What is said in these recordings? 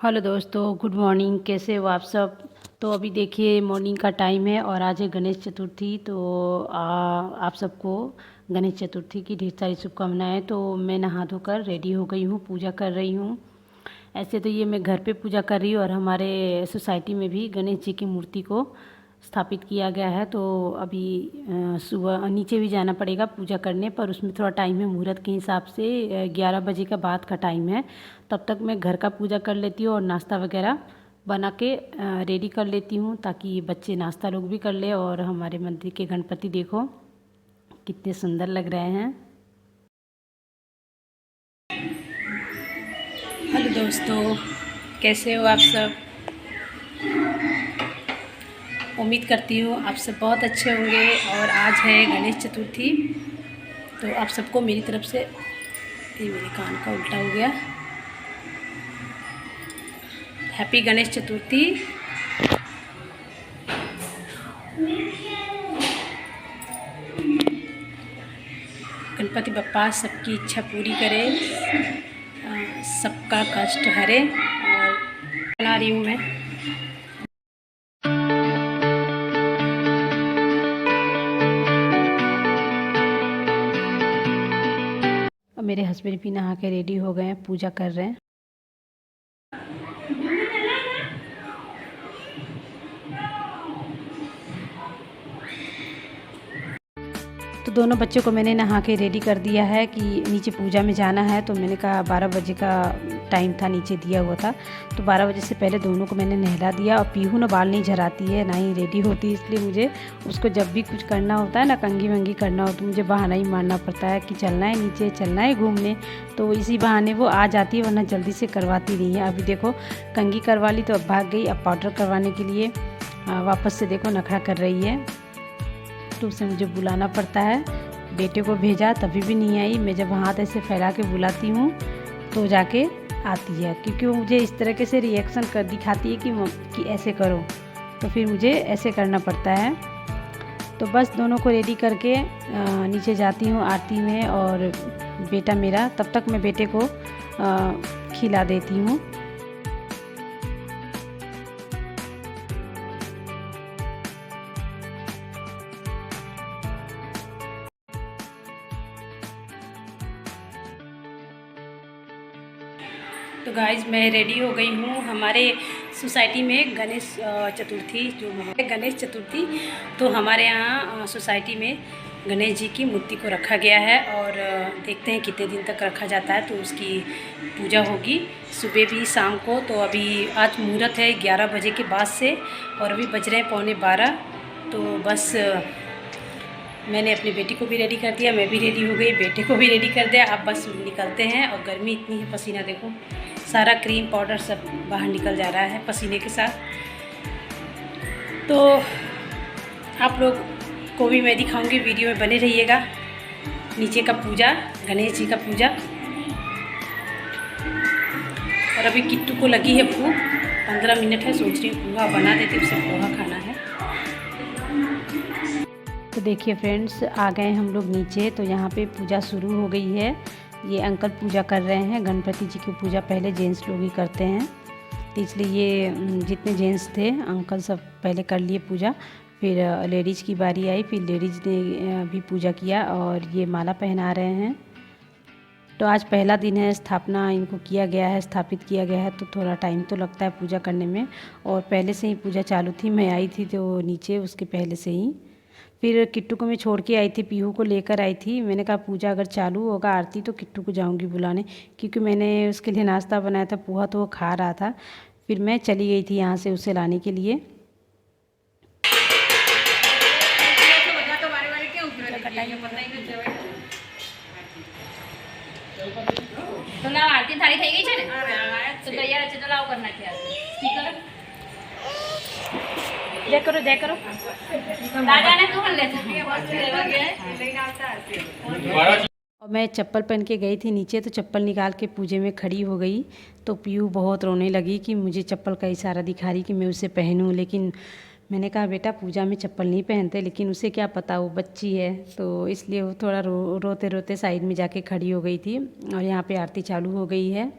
Hello दोस्तों, good morning. कैसे हो आप सब। तो अभी देखिए मॉर्निंग का टाइम है और आज है गणेश चतुर्थी। तो आप सबको गणेश चतुर्थी की ढेर सारी शुभकामनाएं। तो मैं नहा धोकर रेडी हो गई हूँ, पूजा कर रही हूँ। ऐसे तो ये मैं घर पे पूजा कर रही हूँ और हमारे सोसाइटी में भी गणेश जी की मूर्ति को स्थापित किया गया है। तो अभी सुबह नीचे भी जाना पड़ेगा पूजा करने, पर उसमें थोड़ा टाइम है। मुहूर्त के हिसाब से 11 बजे का बाद का टाइम है। तब तक मैं घर का पूजा कर लेती हूँ और नाश्ता वगैरह बना के रेडी कर लेती हूँ, ताकि बच्चे नाश्ता लोग भी कर ले। और हमारे मंदिर के गणपति देखो कितने सुंदर लग रहे हैं। हेलो दोस्तों, कैसे हो आप सब। उम्मीद करती हूँ आप सब बहुत अच्छे होंगे। और आज है गणेश चतुर्थी, तो आप सबको मेरी तरफ से, ये मेरे कान का उल्टा हो गया, हैप्पी गणेश चतुर्थी। गणपति बप्पा सबकी इच्छा पूरी करे, सबका कष्ट हरे। और बना रही हूँ मैं। और मेरे हस्बैंड भी नहा के रेडी हो गए हैं, पूजा कर रहे हैं। तो दोनों बच्चों को मैंने नहा के रेडी कर दिया है कि नीचे पूजा में जाना है। तो मैंने कहा 12 बजे का टाइम था, नीचे दिया हुआ था। तो 12 बजे से पहले दोनों को मैंने नहला दिया। और पीहू ना बाल नहीं झराती है, ना ही रेडी होती, इसलिए मुझे उसको जब भी कुछ करना होता है ना, कंघी वंगी करना हो, तो मुझे बहाना ही मारना पड़ता है कि चलना है नीचे, चलना है घूमने। तो इसी बहाने वो आ जाती है, वरना जल्दी से करवाती नहीं है। अभी देखो कंघी करवा ली तो अब भाग गई। अब पाउडर करवाने के लिए वापस से देखो नखरा कर रही है। तो उसे मुझे बुलाना पड़ता है। बेटे को भेजा तभी भी नहीं आई। मैं जब हाथ ऐसे फैला के बुलाती हूँ तो जाके आती है, क्योंकि वो मुझे इस तरीके से रिएक्शन कर दिखाती है कि ऐसे करो, तो फिर मुझे ऐसे करना पड़ता है। तो बस दोनों को रेडी करके नीचे जाती हूँ आरती में। और बेटा मेरा, तब तक मैं बेटे को खिला देती हूँ। तो गाइज मैं रेडी हो गई हूँ। हमारे सोसाइटी में गणेश चतुर्थी जो है, गणेश चतुर्थी, तो हमारे यहाँ सोसाइटी में गणेश जी की मूर्ति को रखा गया है। और देखते हैं कितने दिन तक रखा जाता है। तो उसकी पूजा होगी सुबह भी शाम को। तो अभी आज मुहूर्त है 11 बजे के बाद से, और अभी बज रहे हैं 11:15। तो बस मैंने अपनी बेटी को भी रेडी कर दिया, मैं भी रेडी हो गई, बेटे को भी रेडी कर दिया। अब बस निकलते हैं। और गर्मी इतनी है, पसीना देखो, सारा क्रीम पाउडर सब बाहर निकल जा रहा है पसीने के साथ। तो आप लोग को भी मैं दिखाऊंगी, वीडियो में बने रहिएगा। नीचे का पूजा, गणेश जी का पूजा। और अभी किट्टू को लगी है भूख, 15 मिनट है, सोच रही हूँ पोहा बना देती, उसे पोहा खाना है। तो देखिए फ्रेंड्स, आ गए हम लोग नीचे। तो यहाँ पे पूजा शुरू हो गई है। ये अंकल पूजा कर रहे हैं। गणपति जी की पूजा पहले जेंट्स लोग ही करते हैं, तो इसलिए ये जितने जेंट्स थे अंकल सब पहले कर लिए पूजा। फिर लेडीज़ की बारी आई, फिर लेडीज़ ने भी पूजा किया और ये माला पहना रहे हैं। तो आज पहला दिन है, स्थापना इनको किया गया है, स्थापित किया गया है। तो थोड़ा टाइम तो लगता है पूजा करने में। और पहले से ही पूजा चालू थी, मैं आई थी तो नीचे उसके पहले से ही। फिर किट्टू को मैं छोड़ के आई थी, पीहू को लेकर आई थी। मैंने कहा पूजा अगर चालू होगा आरती तो किट्टू को जाऊंगी बुलाने, क्योंकि मैंने उसके लिए नाश्ता बनाया था पोहा, तो वो खा रहा था। फिर मैं चली गई थी यहाँ से उसे लाने के लिए। तो लाव आरती थाળી થઈ ગઈ છે ને તો તૈયાર છે તો લાવ કરી નાખી સ્પીકર जय करो जय करो। દાદાને કોણ લેતા और मैं चप्पल पहन के गई थी नीचे, तो चप्पल निकाल के पूजे में खड़ी हो गई। तो पीयू बहुत रोने लगी कि मुझे चप्पल का इशारा दिखा रही कि मैं उसे पहनूं। लेकिन मैंने कहा बेटा पूजा में चप्पल नहीं पहनते, लेकिन उसे क्या पता, वो बच्ची है। तो इसलिए वो थोड़ा रोते रोते साइड में जाके खड़ी हो गई थी। और यहाँ पे आरती चालू हो गई है।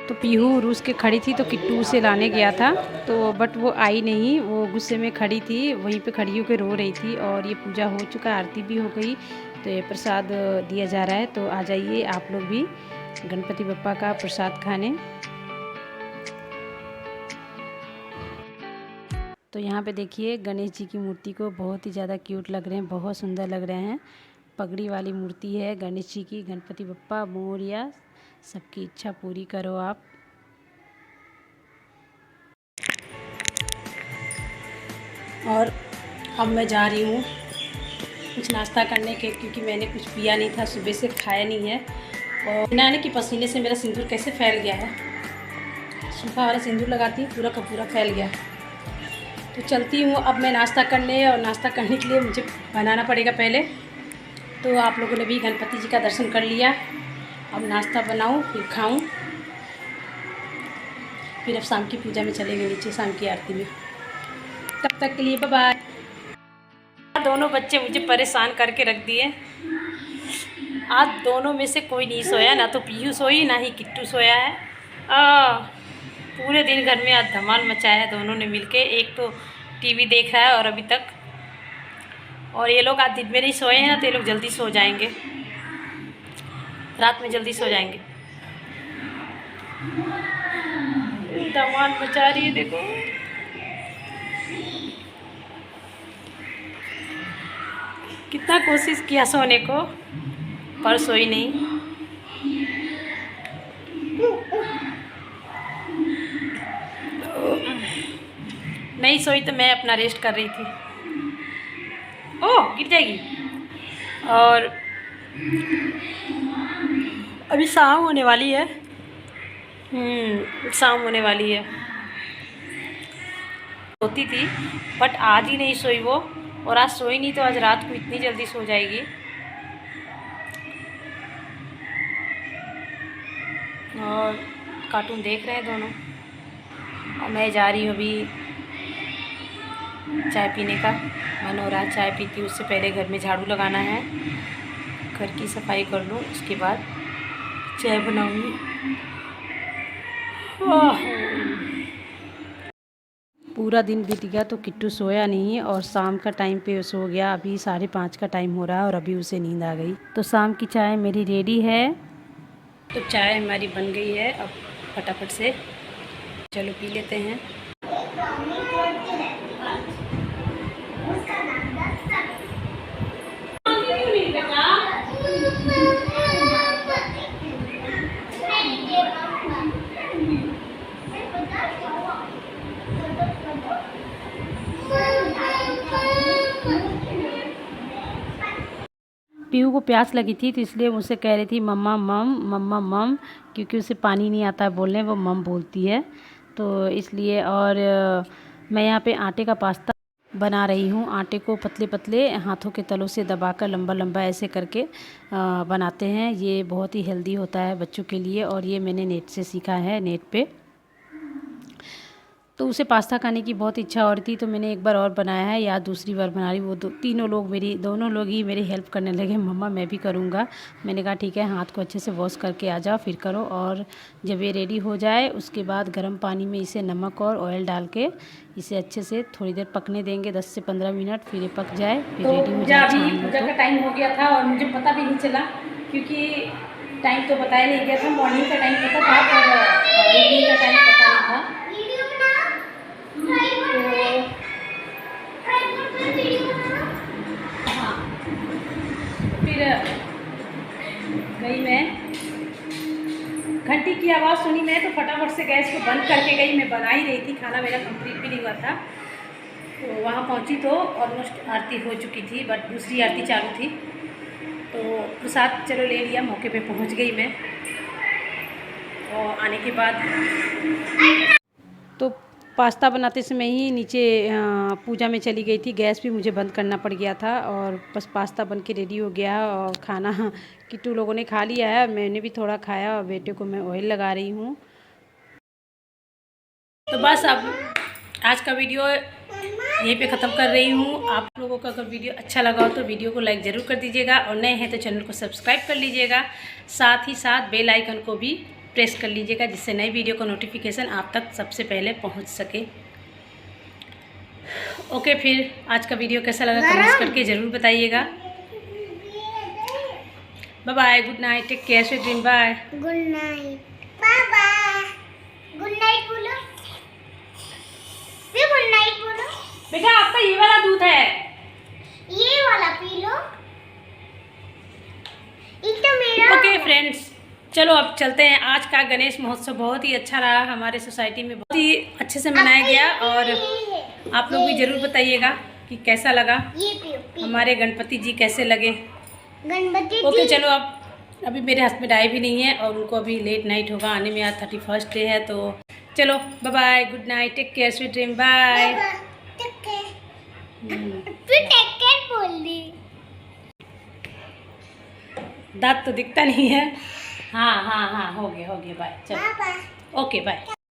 तो पीहू रूस के खड़ी थी तो किट्टू उसे लाने गया था, तो बट वो आई नहीं, वो गुस्से में खड़ी थी, वहीं पे खड़ी होकर रो रही थी। और ये पूजा हो चुका, आरती भी हो गई, तो ये प्रसाद दिया जा रहा है। तो आ जाइए आप लोग भी गणपति बप्पा का प्रसाद खाने। तो यहाँ पे देखिए गणेश जी की मूर्ति को बहुत ही ज़्यादा क्यूट लग रहे हैं, बहुत सुंदर लग रहे हैं। पगड़ी वाली मूर्ति है गणेश जी की। गणपति बप्पा मोरया, सबकी इच्छा पूरी करो आप। और अब मैं जा रही हूँ कुछ नाश्ता करने के, क्योंकि मैंने कुछ पिया नहीं था, सुबह से खाया नहीं है। और नाने की पसीने से मेरा सिंदूर कैसे फैल गया है, सूखा वाला सिंदूर लगाती पूरा का पूरा फैल गया। तो चलती हूँ अब मैं नाश्ता करने, और नाश्ता करने के लिए मुझे बनाना पड़ेगा पहले। तो आप लोगों ने भी गणपति जी का दर्शन कर लिया, अब नाश्ता बनाऊँ फिर खाऊँ, फिर अब शाम की पूजा में चलेंगे नीचे, शाम की आरती में। तब तक के लिए बाय बाय। दोनों बच्चे मुझे परेशान करके रख दिए। आज दोनों में से कोई नहीं सोया, ना तो पीहू सोई ना ही किट्टू सोया है। पूरे दिन घर में आज धमाल मचाया है दोनों ने मिलके। एक तो टीवी देख रहा है और अभी तक, और ये लोग आज दिन में नहीं सोए हैं ना, तो ये लोग जल्दी सो जाएंगे, रात में जल्दी सो जाएंगे। धमाल मचा रही है देखो। कितना कोशिश किया सोने को, पर सोई नहीं। नहीं सोई तो मैं अपना रेस्ट कर रही थी। ओह गिर जाएगी। और अभी शाम होने वाली है, शाम होने वाली है। सोती थी बट आज ही नहीं सोई वो, और आज सोई नहीं तो आज रात को इतनी जल्दी सो जाएगी। और कार्टून देख रहे हैं दोनों, और मैं जा रही हूँ अभी चाय पीने का मन हो रहा है। चाय पीती हूँ उससे पहले घर में झाड़ू लगाना है, घर की सफाई कर लूँ, उसके बाद चाय बनाऊँगी। पूरा दिन बीत गया तो किट्टू सोया नहीं, और शाम का टाइम पे सो गया। अभी 5:30 का टाइम हो रहा है और अभी उसे नींद आ गई। तो शाम की चाय मेरी रेडी है। तो चाय हमारी बन गई है, अब फटाफट से चलो पी लेते हैं। पीहू को प्यास लगी थी, तो इसलिए मुझसे कह रही थी मम्मा मम मम्मा मम, क्योंकि उसे पानी नहीं आता है बोलने, वो मम बोलती है। तो इसलिए, और मैं यहाँ पे आटे का पास्ता बना रही हूँ। आटे को पतले पतले हाथों के तलों से दबाकर लंबा लंबा ऐसे करके बनाते हैं। ये बहुत ही हेल्दी होता है बच्चों के लिए, और ये मैंने नेट से सीखा है, नेट पे। तो उसे पास्ता खाने की बहुत इच्छा हो रही थी, तो मैंने एक बार और बनाया है, या दूसरी बार बना रही। वो दोनों लोग ही मेरी हेल्प करने लगे, मम्मा मैं भी करूँगा। मैंने कहा ठीक है, हाथ को अच्छे से वॉश करके आ जाओ फिर करो। और जब ये रेडी हो जाए उसके बाद गर्म पानी में इसे नमक और ऑयल डाल के इसे अच्छे से थोड़ी देर पकने देंगे, 10 से 15 मिनट, फिर ये पक जाए, फिर रेडी हो जाए। पूजा का टाइम हो गया था और मुझे पता भी नहीं चला, क्योंकि टाइम तो बताया नहीं गया था। मॉर्निंग का टाइम पता था पर इवनिंग का टाइम पता नहीं था। हाँ, फिर गई मैं, घंटी की आवाज़ सुनी मैं, तो फटाफट से गैस को बंद करके गई। मैं बना ही रही थी, खाना मेरा कंप्लीट भी नहीं हुआ था। तो वहाँ पहुँची तो ऑलमोस्ट आरती हो चुकी थी, बट दूसरी आरती चालू थी। तो प्रसाद चलो ले लिया, मौके पे पहुँच गई मैं। और आने के बाद तो पास्ता बनाते समय ही नीचे पूजा में चली गई थी, गैस भी मुझे बंद करना पड़ गया था। और बस पास्ता बन के रेडी हो गया, और खाना किट्टू लोगों ने खा लिया है, मैंने भी थोड़ा खाया, और बेटे को मैं ऑयल लगा रही हूँ। तो बस अब आज का वीडियो यहीं पे ख़त्म कर रही हूँ। आप लोगों को अगर वीडियो अच्छा लगा हो तो वीडियो को लाइक ज़रूर कर दीजिएगा, और नए हैं तो चैनल को सब्सक्राइब कर लीजिएगा। साथ ही साथ बेल आइकन को भी प्रेस कर लीजिएगा, जिससे नई वीडियो का नोटिफिकेशन आप तक सबसे पहले पहुँच सके। ओके, फिर आज का वीडियो कैसा लगा कमेंट्स करके ज़रूर बताइएगा। Bye bye, good night, take care, sweet dream, bye. Good night, bye bye, good night बोलो, फिर गुड नाइट बोलो। बेटा आपका ये वाला दूध है, ये वाला पी लो, ये तो मेरा। ओके फ्रेंड्स, चलो अब चलते हैं। आज का गणेश महोत्सव बहुत ही अच्छा रहा, हमारे सोसाइटी में बहुत ही अच्छे से मनाया गया, और आप लोग भी ज़रूर बताइएगा कि कैसा लगा, ये पियो। हमारे गणपति जी कैसे लगे। गणपति ओके जी। चलो, अब अभी मेरे हस्बैंड आए भी नहीं है, और उनको अभी लेट नाइट होगा आने में, आज 31st डे है। तो चलो bye bye, good night, take care, sweet dream, bye. फिर टेक केयर बोल दी। दांत तो दिखता नहीं है। हाँ हाँ हाँ, हो गया बाय, चलो बाय बाय। Okay bye.